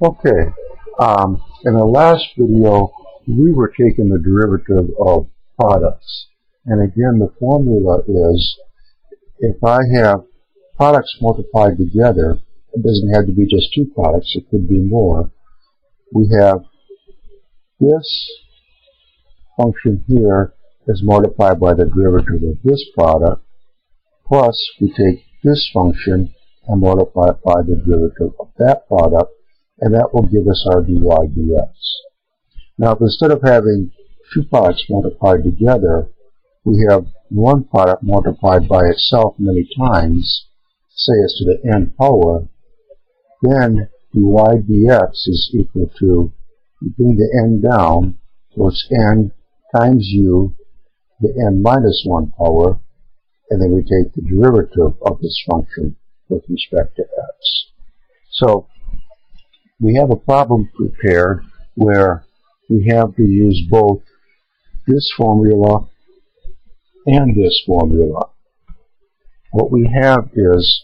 Okay, in the last video, we were taking the derivative of products. And again, the formula is, if I have products multiplied together, it doesn't have to be just two products, it could be more. We have this function here is multiplied by the derivative of this product, plus we take this function and multiply it by the derivative of that product, and that will give us our dy dx. Now, if instead of having two products multiplied together, we have one product multiplied by itself many times, say it's to the n power, then dy dx is equal to, you bring the n down, so it's n times u, the n minus 1 power, and then we take the derivative of this function with respect to x. So, we have a problem prepared where we have to use both this formula and this formula. What we have is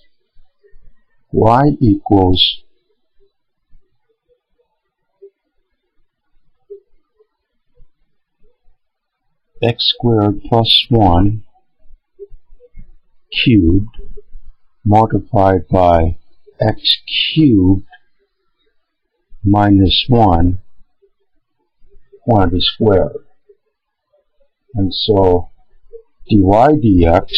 y equals x squared plus 1 cubed multiplied by x cubed minus 1 quantity squared. And so dy dx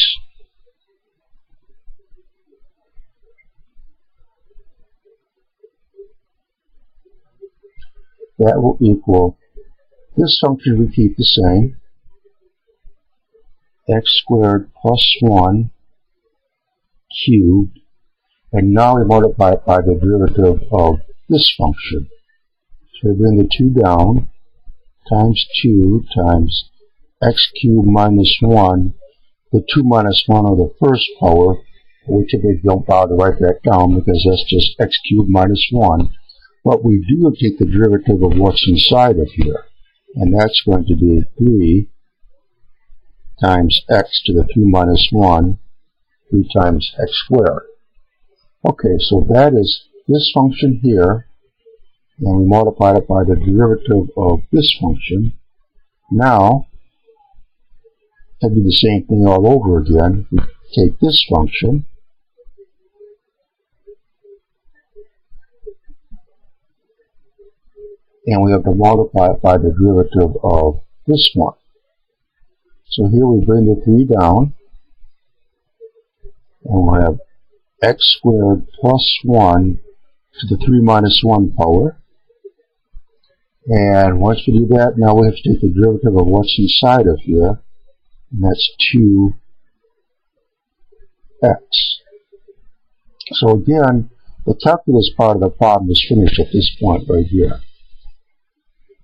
that will equal, this function we keep the same, x squared plus 1 cubed, and now we multiply it by the derivative of this function. So we bring the 2 down, times 2 times x cubed minus 1. The 2 minus 1 are the first power. We typically don't bother to write that down because that's just x cubed minus 1. But we do take the derivative of what's inside of here. And that's going to be 3 times x to the 3 minus 1, 3 times x squared. Okay, so that is this function here, and we multiply it by the derivative of this function. Now, that'd be the same thing all over again. We take this function, and we have to multiply it by the derivative of this one. So here we bring the 3 down, and we'll have x squared plus 1 to the 3 minus 1 power. And once we do that, now we have to take the derivative of what's inside of here, and that's 2x. So again, the calculus part of the problem is finished at this point right here.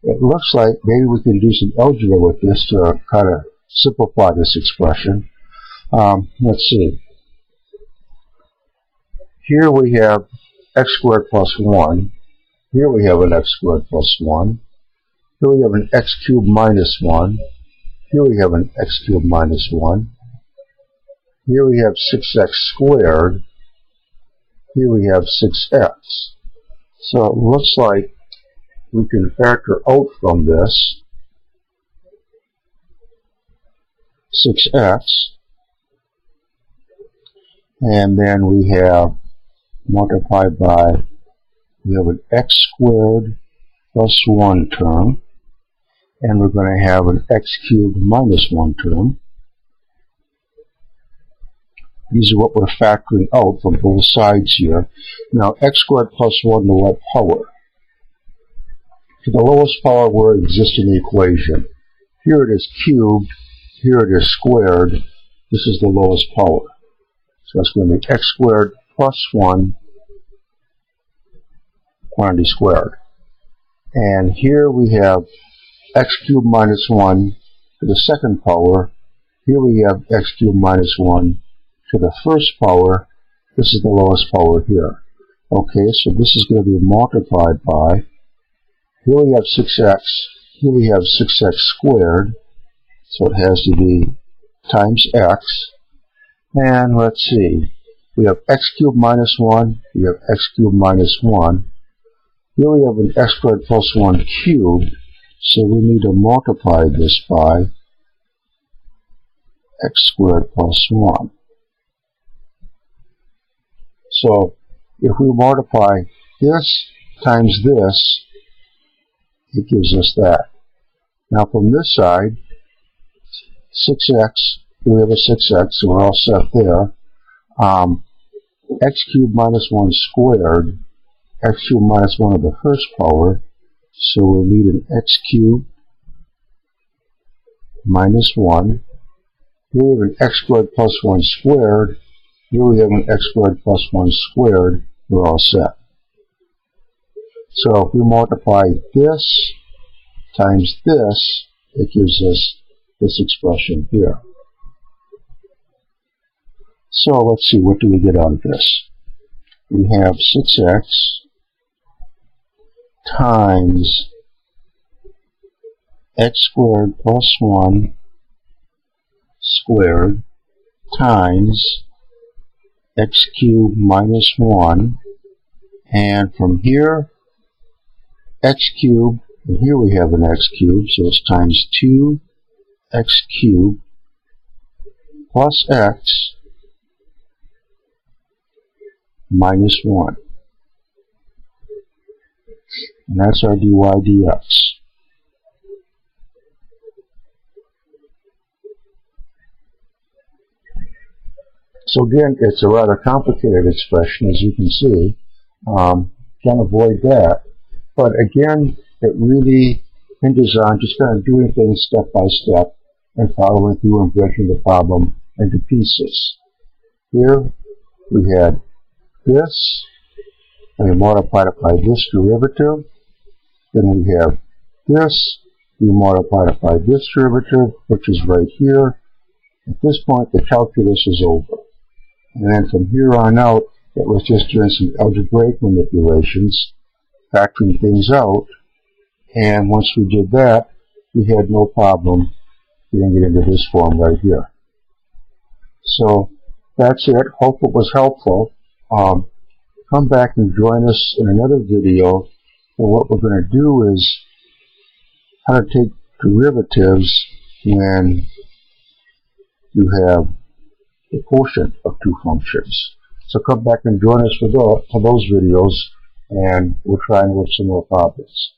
It looks like maybe we can do some algebra with this to kind of simplify this expression. Let's see. Here we have x squared plus 1. Here we have an x squared plus 1. Here we have an x cubed minus 1. Here we have an x cubed minus 1. Here we have 6x squared. Here we have 6x. So it looks like we can factor out from this 6x, and then we have multiplied by, we have an x squared plus 1 term, and we're going to have an x cubed minus 1 term. These are what we're factoring out from both sides here. Now, x squared plus 1 to what power? To the lowest power where it exists in the equation. Here it is cubed, here it is squared. This is the lowest power. So it's going to be x squared plus 1 quantity squared. And here we have x cubed minus 1 to the second power. Here we have x cubed minus 1 to the first power. This is the lowest power here. Okay, so this is going to be multiplied by, here we have 6x, here we have 6x squared, so it has to be times x. And let's see, we have x cubed minus 1, we have x cubed minus 1. Here we have an x squared plus 1 cubed, so we need to multiply this by x squared plus 1. So if we multiply this times this, it gives us that. Now from this side, 6x, we have a 6x, so we're all set there. X cubed minus 1 squared, x cubed minus 1 to the first power, so we need an x cubed minus 1. Here we have an x squared plus 1 squared. Here we have an x squared plus 1 squared. We're all set. So if we multiply this times this, it gives us this expression here. So let's see, what do we get out of this? We have 6x times x squared plus 1 squared times x cubed minus 1, and from here x cubed, and here we have an x cubed, so it's times 2x cubed plus x minus 1. And that's our dy dx. So again, it's a rather complicated expression, as you can see. Can't avoid that. But again, it really hinges on just kind of doing things step by step and following through and breaking the problem into pieces. Here we had this, and we multiplied it by this derivative. Then we have this, we multiplied it by this derivative, which is right here. At this point, the calculus is over. And then from here on out, it was just doing some algebraic manipulations, factoring things out, and once we did that, we had no problem getting it into this form right here. So that's it. Hope it was helpful. Come back and join us in another video, and what we're going to do is how to take derivatives when you have a quotient of two functions. So come back and join us for those videos, and we'll try and work some more problems.